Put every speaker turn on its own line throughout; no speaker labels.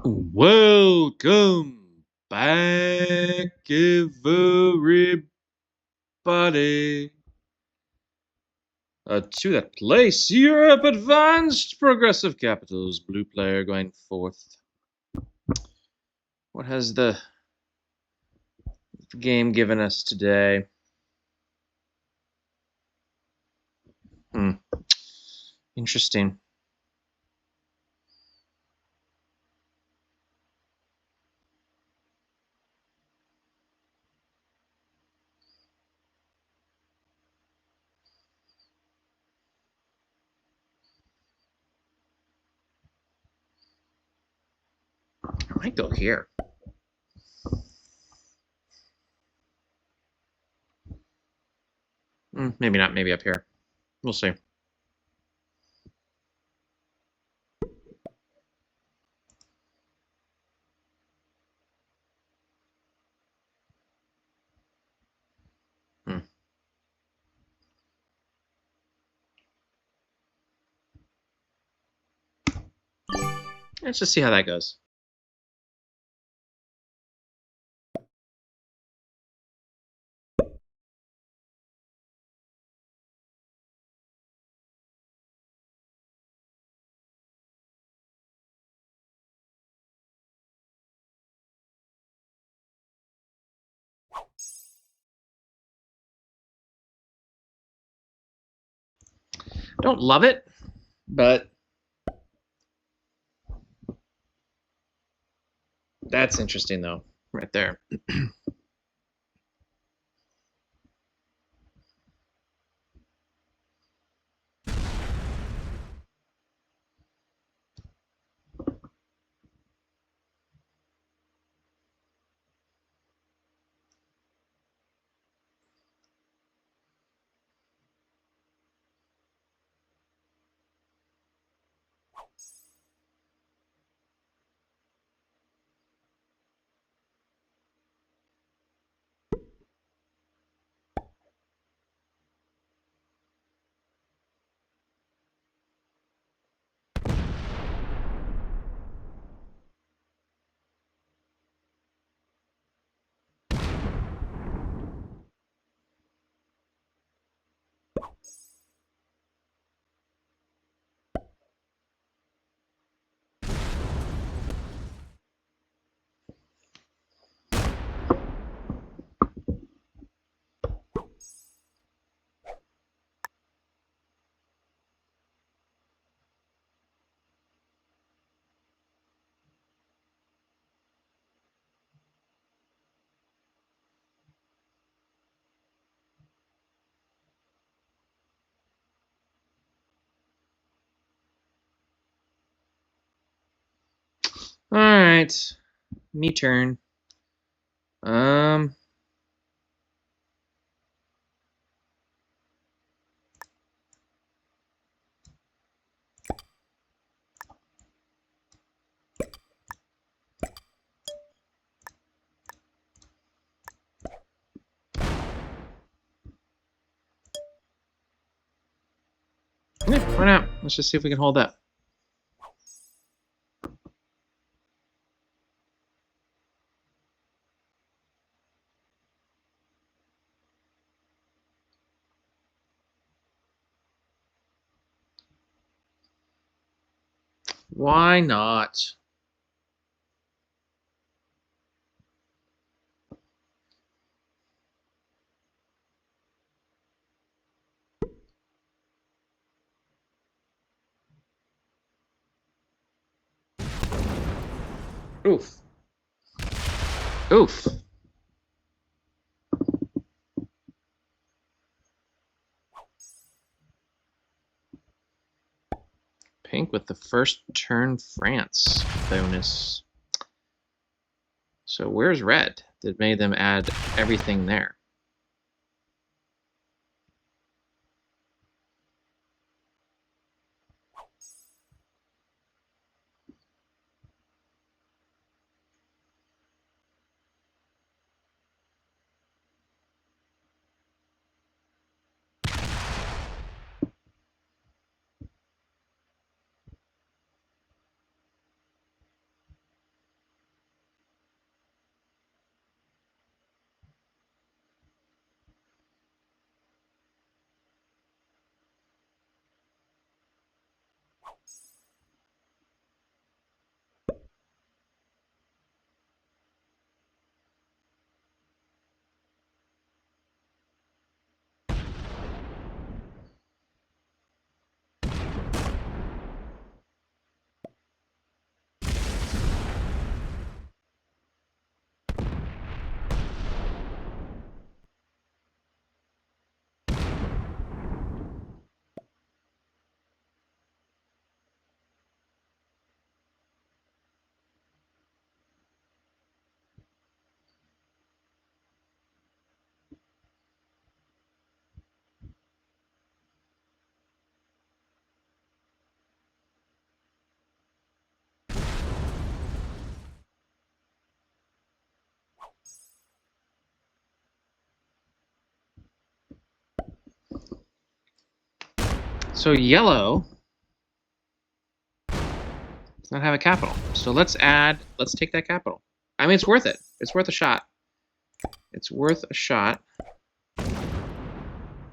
Welcome back, everybody, to that place. Europe Advanced Progressive Capitals. Blue player going fourth. What has the game given us today? Interesting. I might go here. Maybe not. Maybe up here. We'll see. Let's just see how that goes. Don't love it, but that's interesting, though, right there. All right, me turn. Yeah, why not? Let's just see if we can hold that. Why not? Oof. Oof. Pink with the first turn France bonus. So where's red that made them add everything there? So yellow does not have a capital. So let's take that capital. I mean, it's worth it. It's worth a shot. It's worth a shot.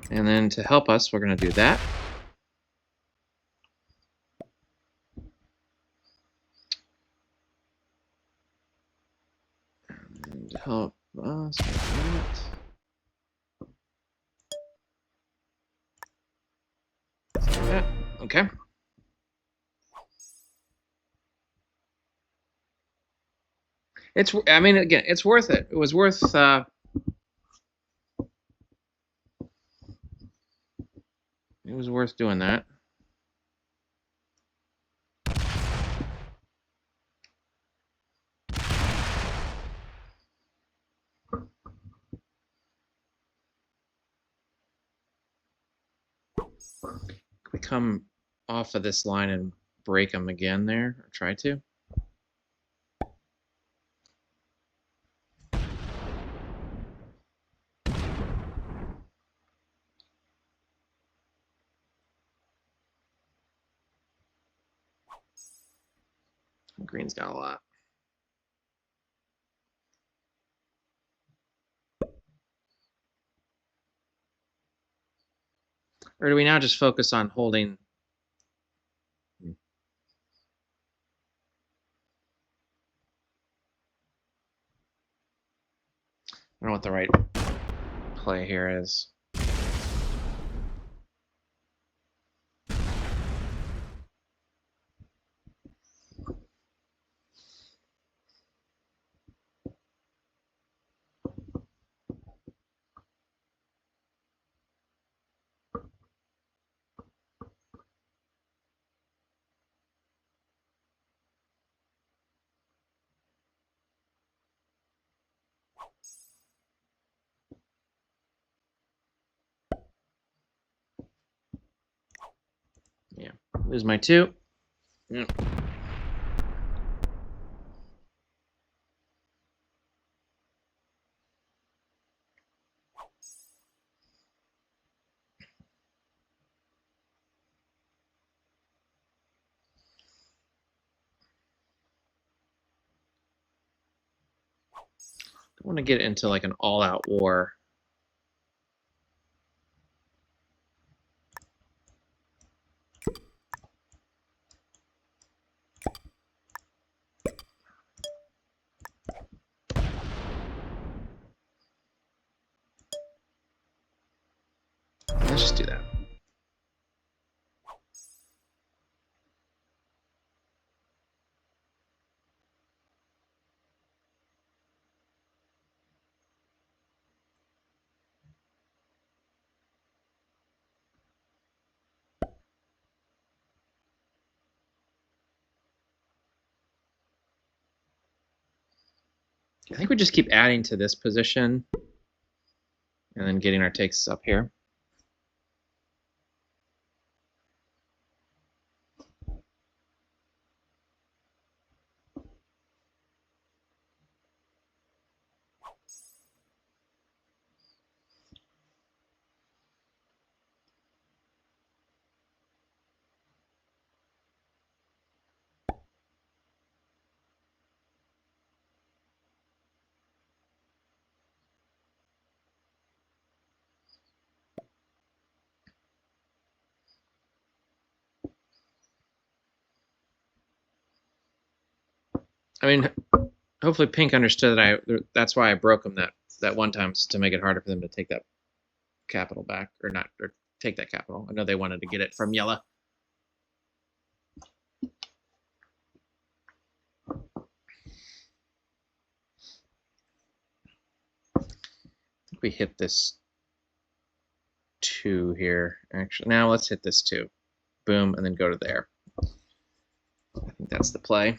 And then to help us, we're going to do that. And to help us with that. Yeah, okay. I mean, again, it's worth it. It was worth... it was worth doing that. We come off of this line and break them again there, or try to. Green's got a lot. Or do we now just focus on holding? I don't know what the right play here is. Yeah, lose my 2. Yeah. Don't want to get into like an all-out war. Let's just do that. I think we just keep adding to this position and then getting our takes up here. I mean, hopefully pink understood that that's why I broke them that one time, to make it harder for them to take that capital back, or not, or take that capital. I know they wanted to get it from yellow. I think we hit this 2 here. Actually, now let's hit this 2. Boom, and then go to there. I think that's the play.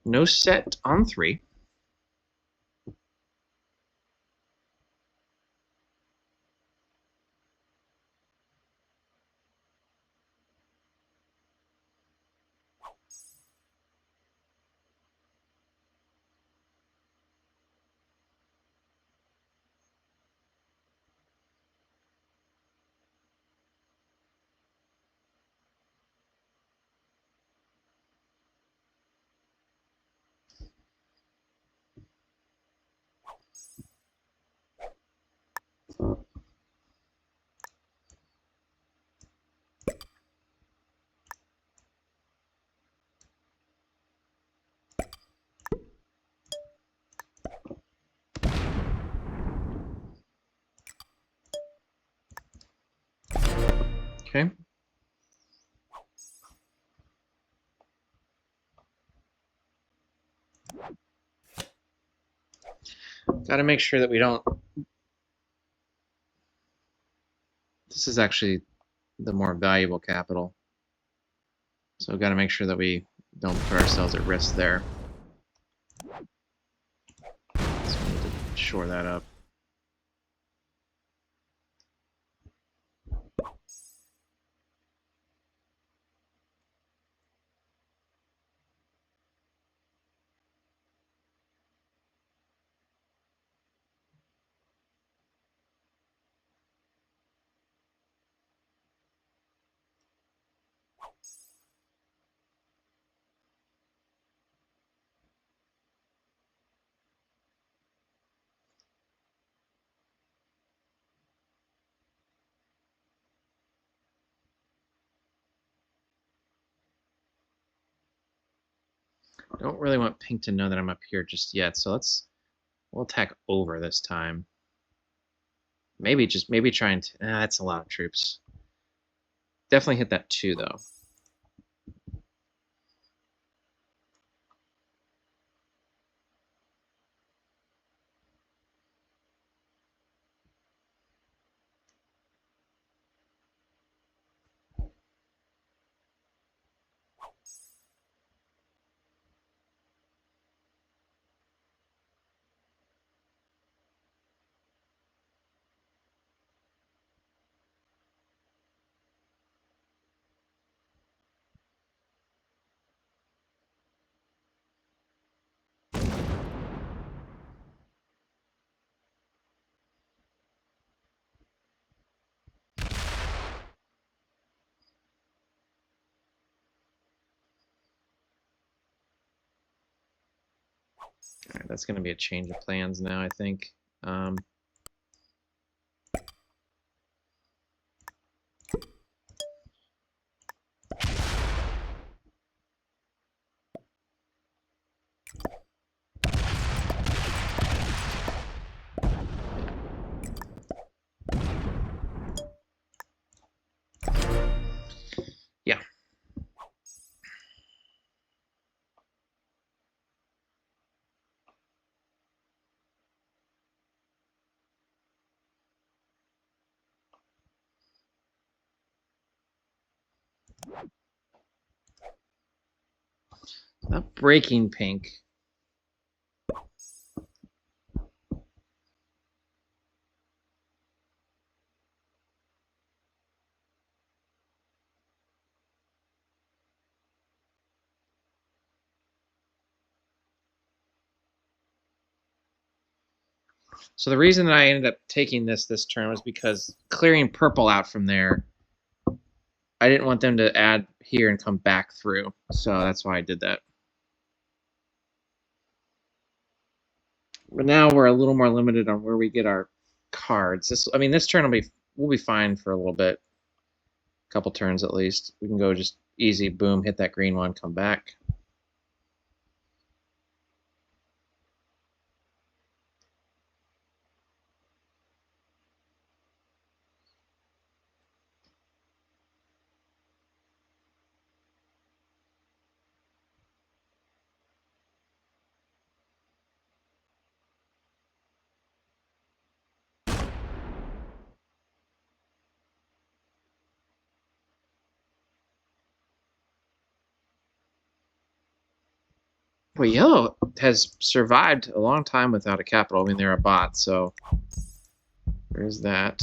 No set on 3. Okay. Got to make sure that we don't. This is actually the more valuable capital. So we've got to make sure that we don't put ourselves at risk there. So we need to shore that up. Don't really want pink to know that I'm up here just yet, so we'll attack over this time. Maybe try and that's a lot of troops. Definitely hit that 2 though. All right, that's going to be a change of plans now, I think. Yeah. Not breaking pink. So the reason that I ended up taking this turn was because clearing purple out from there, I didn't want them to add here and come back through. So that's why I did that. But now we're a little more limited on where we get our cards. This turn we'll be fine for a little bit. A couple turns at least. We can go just easy, boom, hit that green one, come back. Well, yellow has survived a long time without a capital. I mean, they're a bot, so there's that.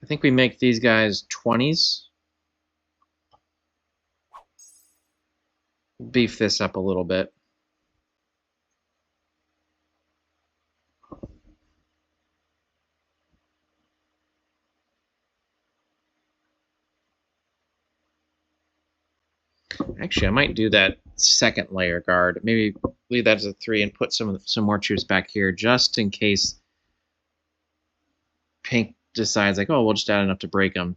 I think we make these guys 20s. Beef this up a little bit. Actually, I might do that second layer guard. Maybe leave that as a 3 and put some more troops back here just in case pink decides like, oh, we'll just add enough to break them.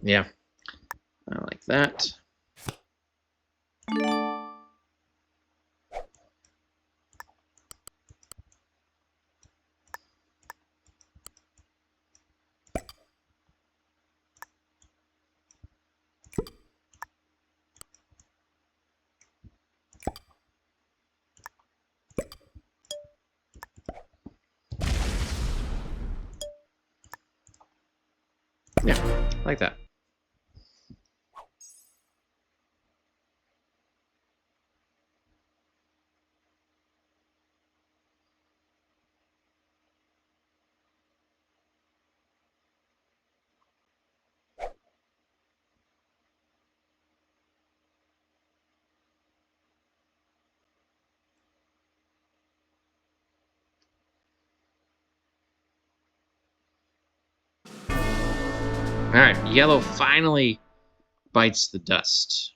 Yeah, I like that. Yeah, like that. All right, yellow finally bites the dust.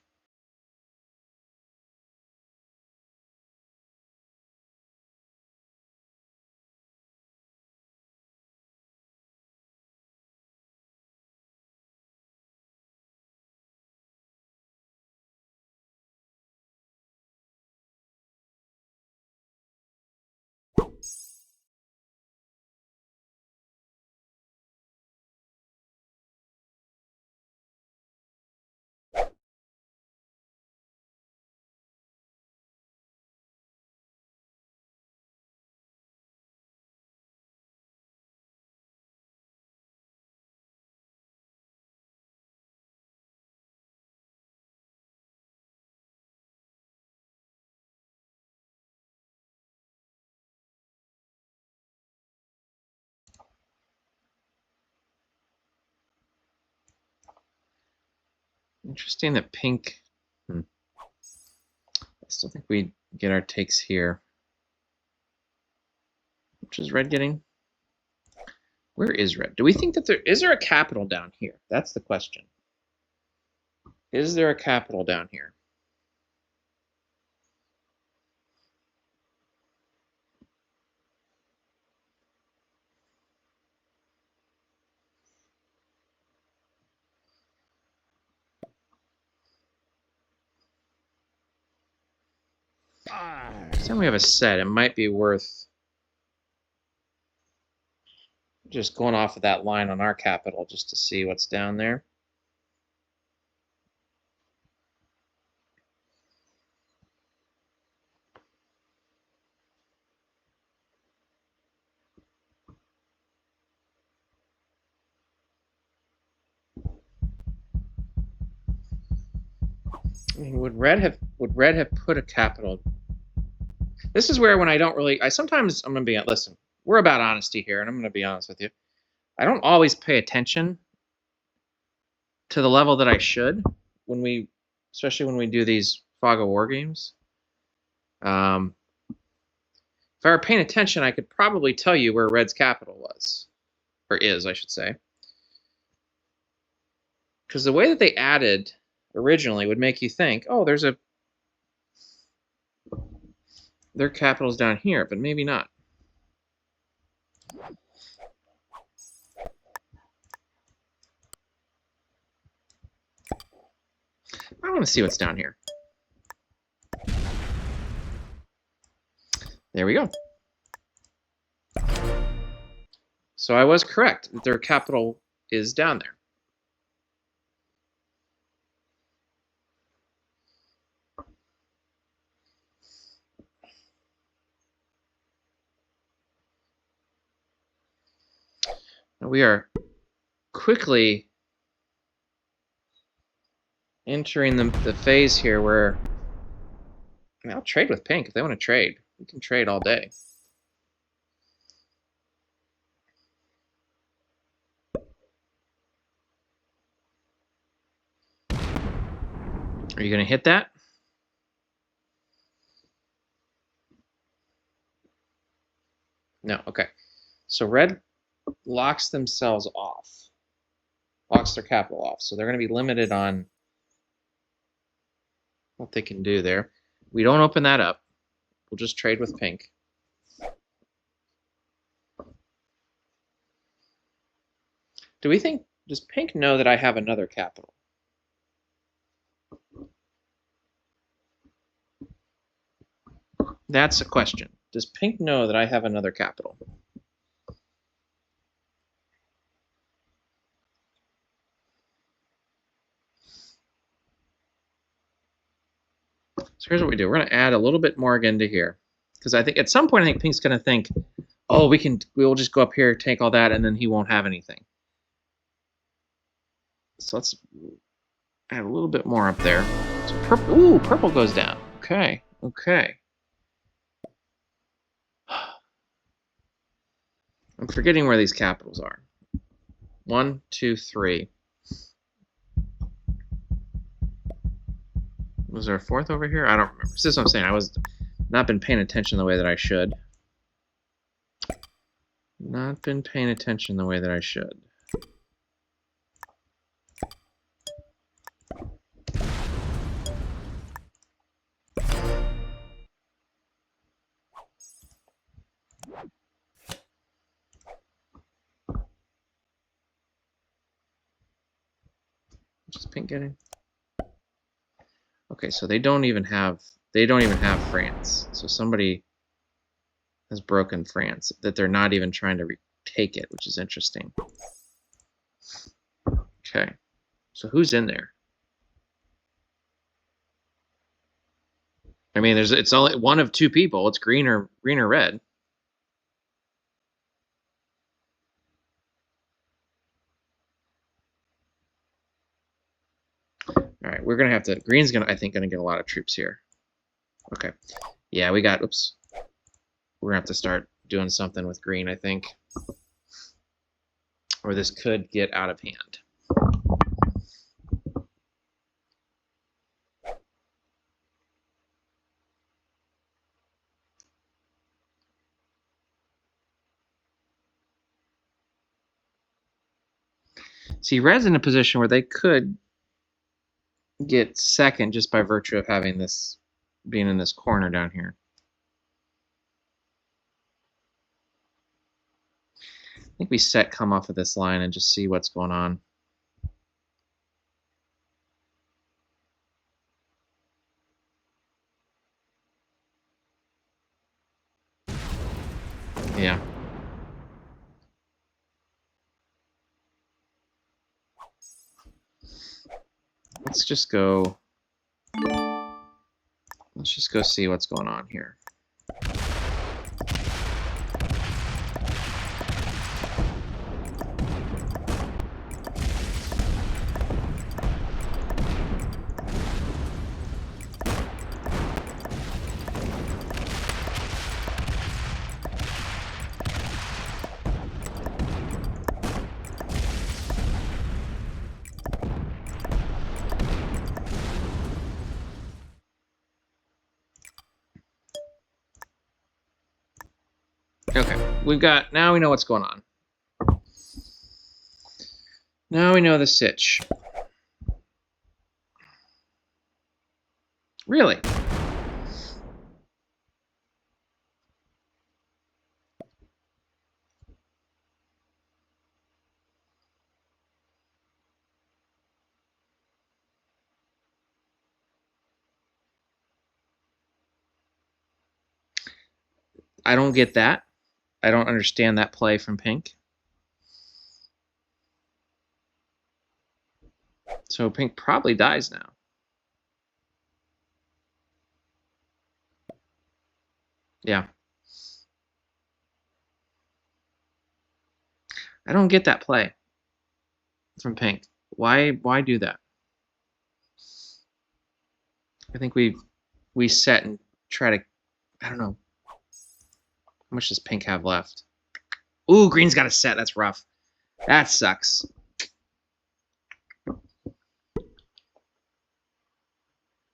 Interesting that pink. I still think we get our takes here. Which is red getting? Where is red? Do we think that is there a capital down here? That's the question. Is there a capital down here? Next time we have a set, it might be worth just going off of that line on our capital just to see what's down there. I mean, would red have put a capital? This is where when I don't really, sometimes I'm gonna be, listen, we're about honesty here, and I'm gonna be honest with you. I don't always pay attention to the level that I should especially when we do these Fog of War games. If I were paying attention, I could probably tell you where red's capital was, or is, I should say. Because the way that they added originally would make you think, oh, their capital's down here, but maybe not. I want to see what's down here. There we go. So I was correct that their capital is down there. Now we are quickly entering the phase here where, I mean, I'll trade with pink if they want to trade. We can trade all day. Are you going to hit that? No. Okay. So red locks themselves off, locks their capital off. So they're going to be limited on what they can do there. We don't open that up. We'll just trade with pink. Do we think Does pink know that I have another capital? That's a question. Does pink know that I have another capital? So here's what we do. We're going to add a little bit more again to here. Because I think at some point, I think pink's going to think, oh, we'll just go up here, take all that, and then he won't have anything. So let's add a little bit more up there. So purple, ooh, purple goes down. Okay, okay. I'm forgetting where these capitals are. 1, 2, 3. Was there a fourth over here? I don't remember. This is what I'm saying. I was not been paying attention the way that I should. Not been paying attention the way that I should. What's pink getting? Okay, so they don't even have France. So somebody has broken France, that they're not even trying to retake it, which is interesting. Okay, so who's in there? I mean, it's only one of two people. It's green or red. All right, we're gonna have to. Green's gonna, I think, gonna get a lot of troops here. Okay, yeah, we got. Oops, we're gonna have to start doing something with green, I think, or this could get out of hand. See, red's in a position where they could get second just by virtue of having this, being in this corner down here. I think we come off of this line and just see what's going on. Yeah. Let's just go see what's going on here. Okay, now we know what's going on. Now we know the sitch. Really? I don't get that. I don't understand that play from pink. So pink probably dies now. Yeah. I don't get that play from pink. Why do that? I think we set and try to, I don't know. How much does pink have left? Ooh, green's got a set. That's rough. That sucks.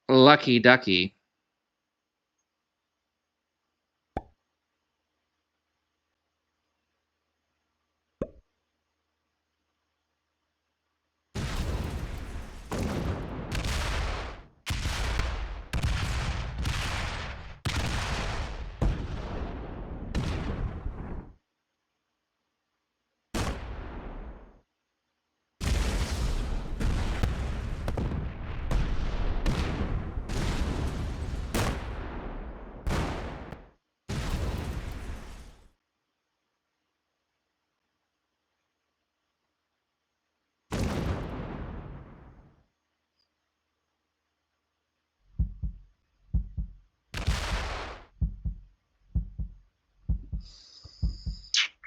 Lucky ducky.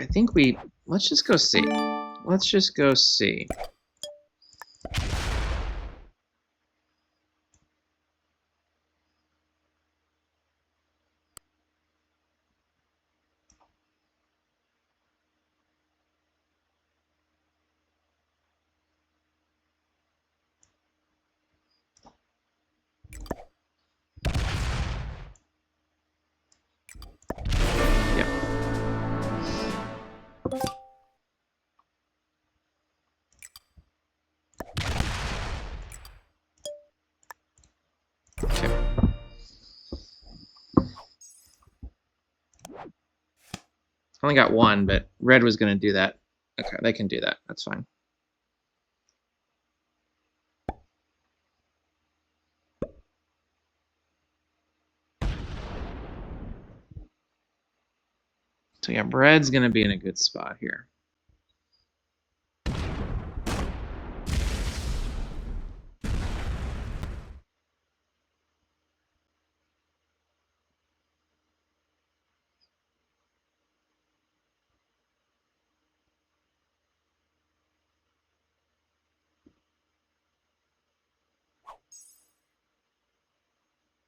I think let's just go see. Let's just go see. Only got one, but red was going to do that. Okay, they can do that. That's fine. So yeah, red's going to be in a good spot here.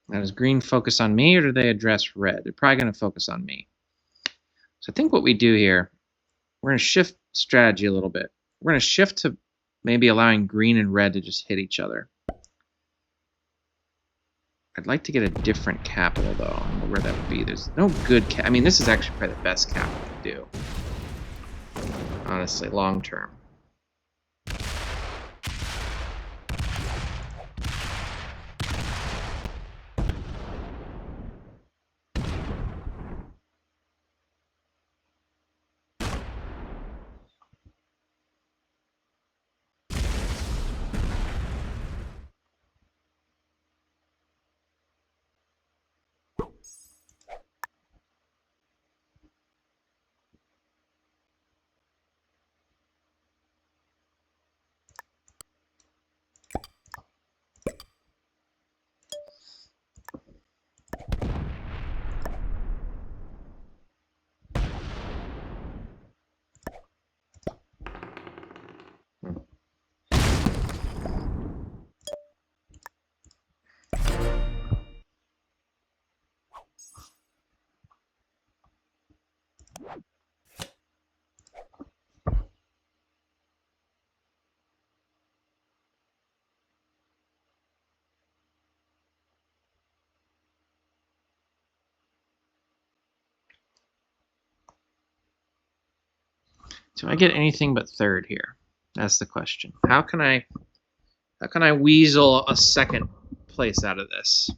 Now, does green focus on me, or do they address red? They're probably going to focus on me. So I think what we do here, we're going to shift strategy a little bit. We're going to shift to maybe allowing green and red to just hit each other. I'd like to get a different capital, though. I don't know where that would be. There's no good I mean, this is actually probably the best capital to do. Honestly, long term. Do I get anything but third here? That's the question. How can I weasel a second place out of this?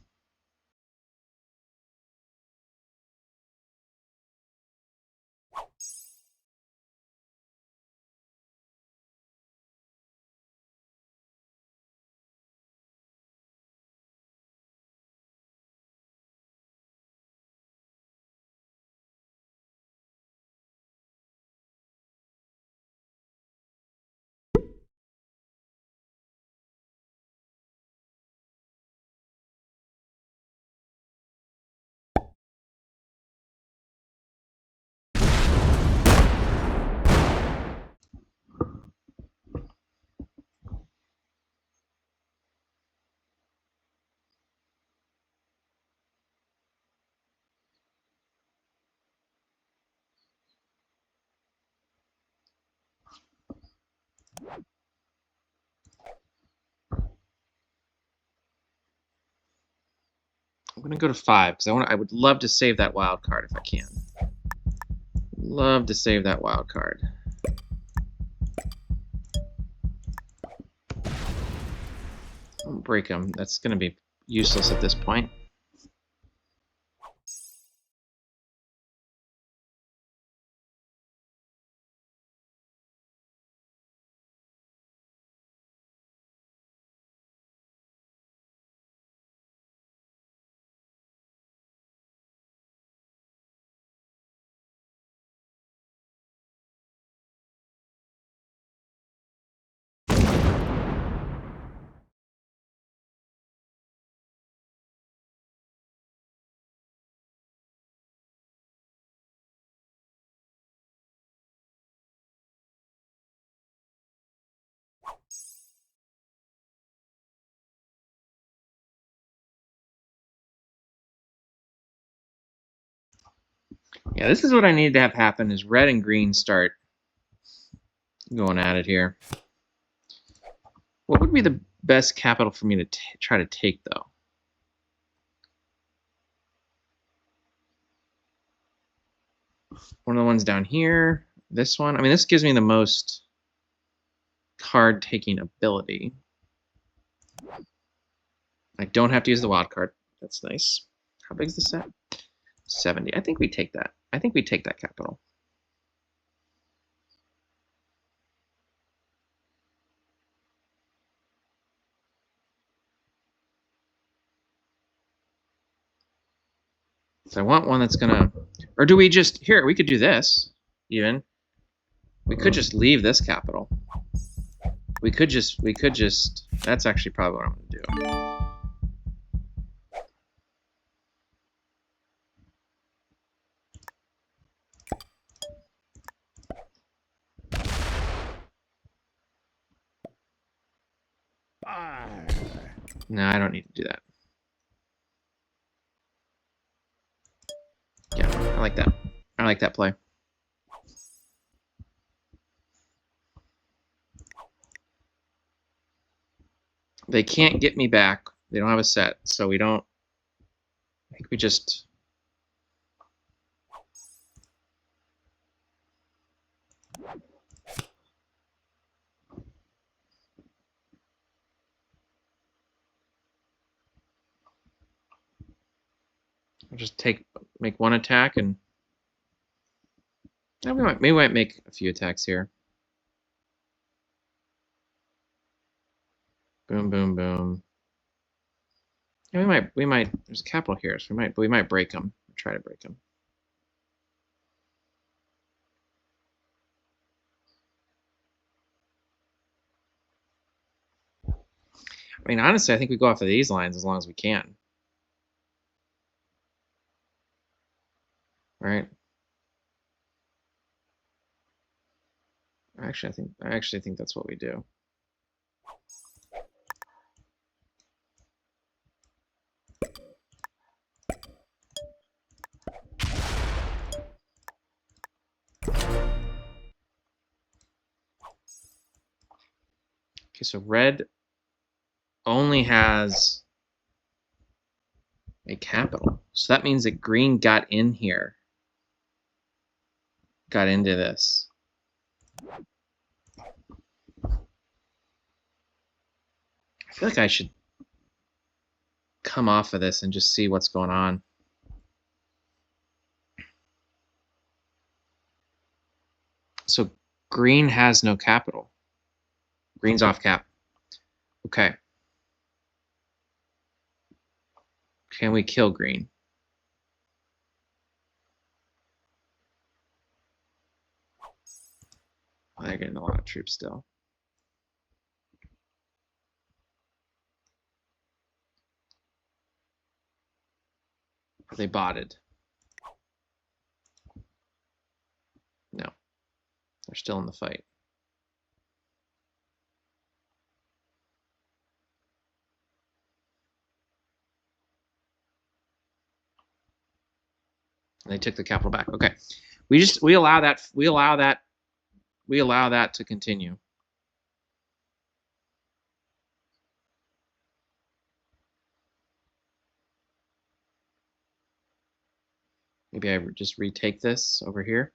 I'm gonna go to 5 because I would love to save that wild card if I can. Love to save that wild card. Don't break him. That's gonna be useless at this point. Yeah, this is what I need to have happen is red and green start going at it here. What would be the best capital for me to try to take, though? One of the ones down here. This one. I mean, this gives me the most card-taking ability. I don't have to use the wild card. That's nice. How big is the set? 70. I think we take that. I think we take that capital. So I want one that's gonna, or do we just, here, we could do this, even. We could just leave this capital. We could just, that's actually probably what I'm gonna do. No, I don't need to do that. Yeah, I like that. I like that play. They can't get me back. They don't have a set, so we don't. I think we just. I'll just make one attack and. We might make a few attacks here. Boom, boom, boom. And we might. There's a capital here, so we might break them. Try to break them. I mean, honestly, I think we go off of these lines as long as we can. Right? I actually think that's what we do. Okay, so red only has a capital. So that means that green got in here. Got into this. I feel like I should come off of this and just see what's going on. So green has no capital. Green's off cap. Okay. Can we kill green? Oh, they're getting a lot of troops still. Are they botted? No. They're still in the fight. And they took the capital back. Okay. We allow that to continue. Maybe I just retake this over here.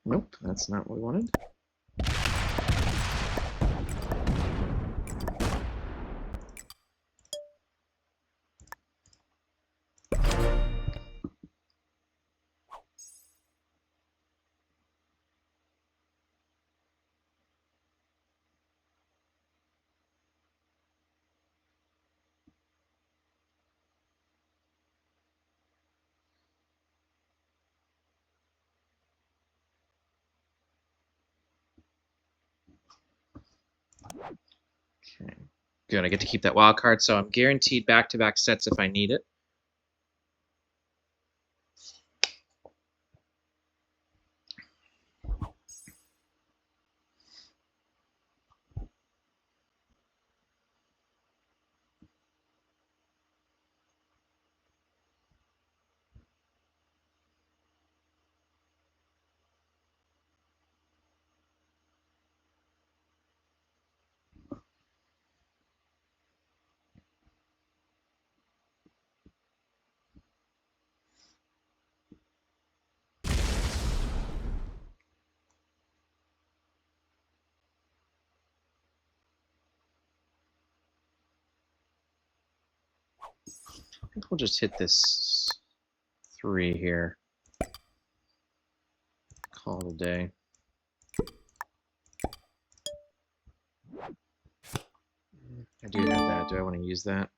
Nope, that's not what we wanted. Okay, good. I get to keep that wild card, so I'm guaranteed back-to-back sets if I need it. think we'll just hit this 3 here. Call it a day. I do have that. Do I want to use that?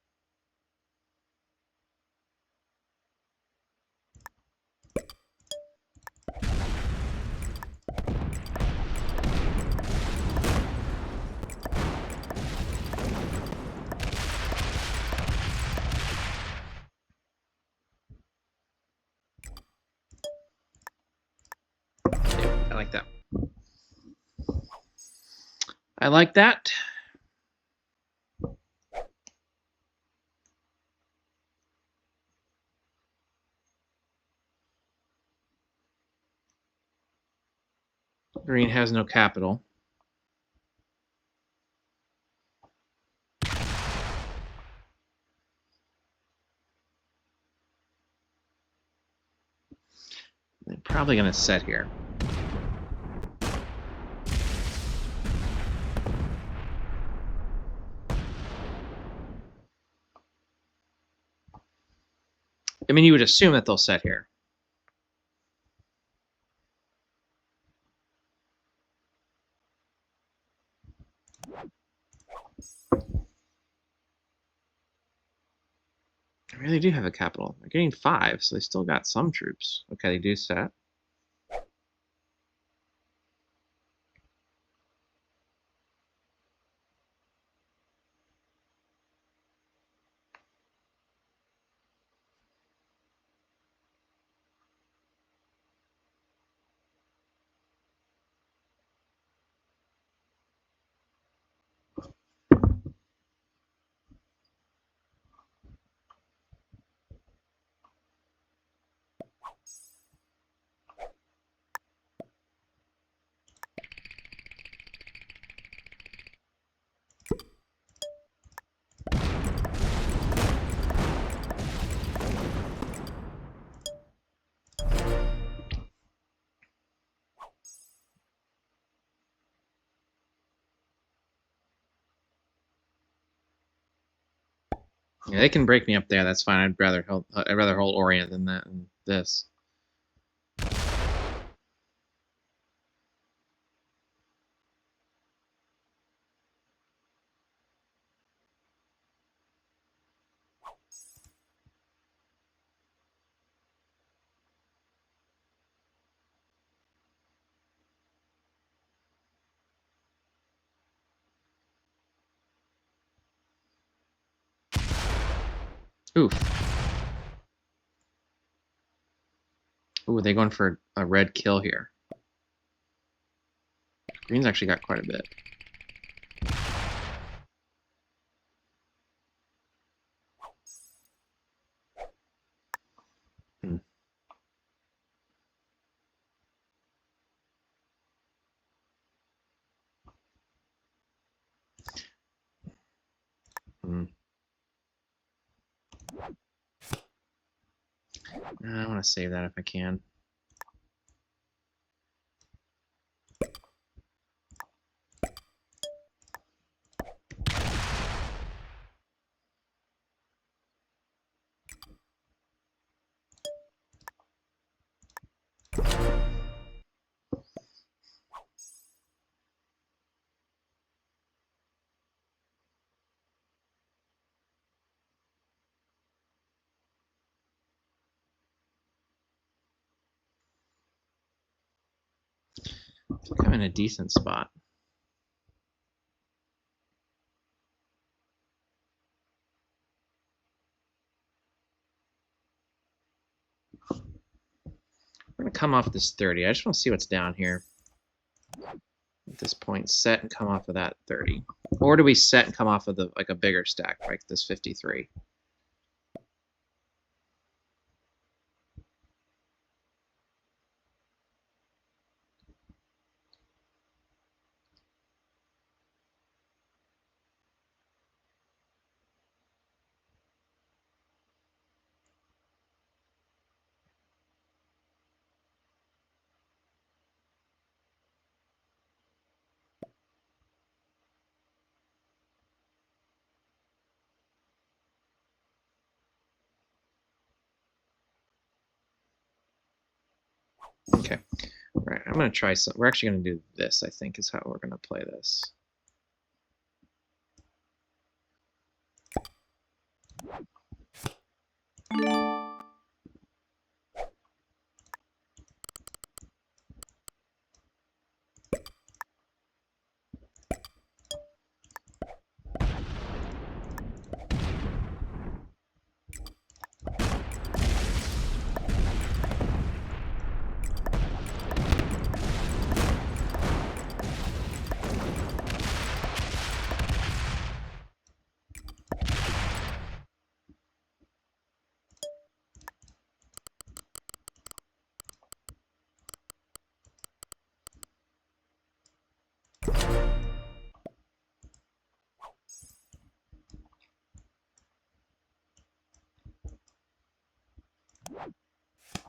Yeah, I like that. I like that. Green has no capital. They're probably going to set here. I mean, you would assume that they'll set here. I really do have a capital. They're getting 5, so they still got some troops. Okay, they do set. Yeah, they can break me up there. That's fine. I'd rather hold Orient than that and this. Oof. Ooh, are they going for a red kill here? Green's actually got quite a bit. Hmm. Hmm. I want to save that if I can. I think I'm in a decent spot. We're going to come off this 30. I just want to see what's down here. At this point, set and come off of that 30. Or do we set and come off of the a bigger stack, like this 53? Okay. All right, I'm going to try some. We're actually going to do this, I think, is how we're going to play this.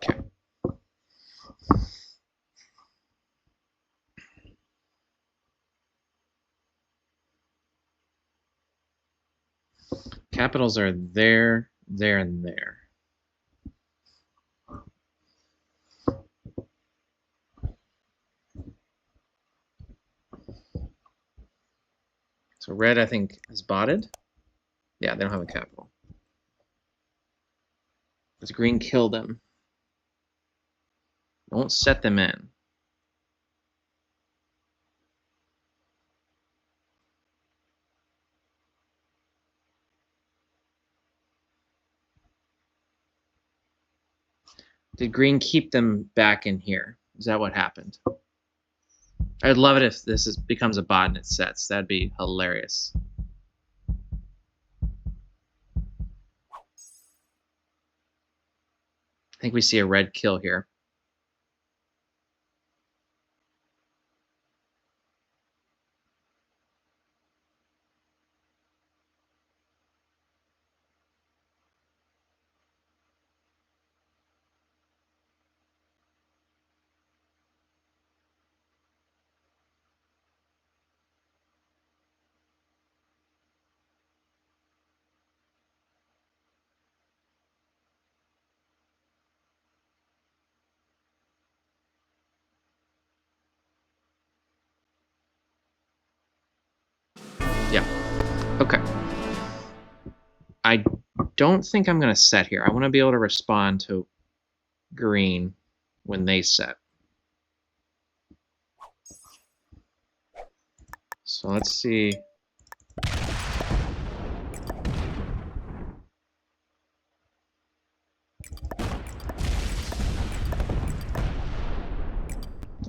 Okay. Capitals are there, there, and there. So red, I think, is botted. Yeah, they don't have a capital. Does green kill them? Won't set them in. Did green keep them back in here? Is that what happened? I'd love it if this becomes a bot and it sets. That'd be hilarious. I think we see a red kill here. Yeah. Okay. I don't think I'm going to set here. I want to be able to respond to green when they set. So let's see.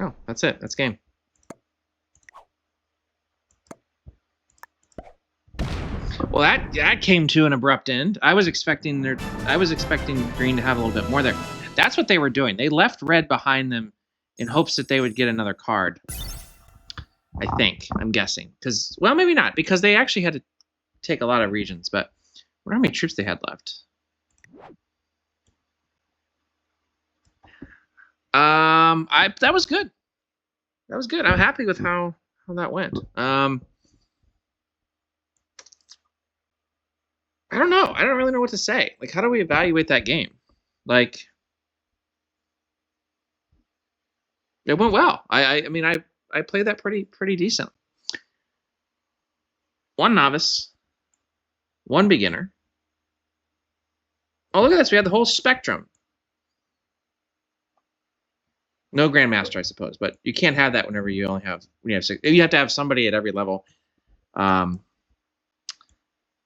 Oh, that's it. That's game. Well, that came to an abrupt end. I was expecting green to have a little bit more there. That's what they were doing. They left red behind them in hopes that they would get another card. I think. I'm guessing. Because, well, maybe not. Because they actually had to take a lot of regions. But I wonder how many troops they had left. That was good. That was good. I'm happy with how that went. I don't know. I don't really know what to say. Like, how do we evaluate that game? Like, it went well. I mean, I played that pretty decent. One novice, one beginner. Oh, look at this. We had the whole spectrum. No grandmaster, I suppose, but you can't have that whenever you only have when you have 6. You have to have somebody at every level. One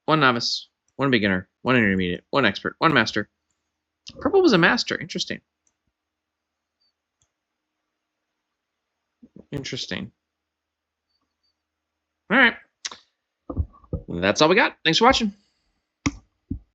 novice, one beginner, one intermediate, one expert, one master. Purple was a master. Interesting. Interesting. All right. That's all we got. Thanks for watching.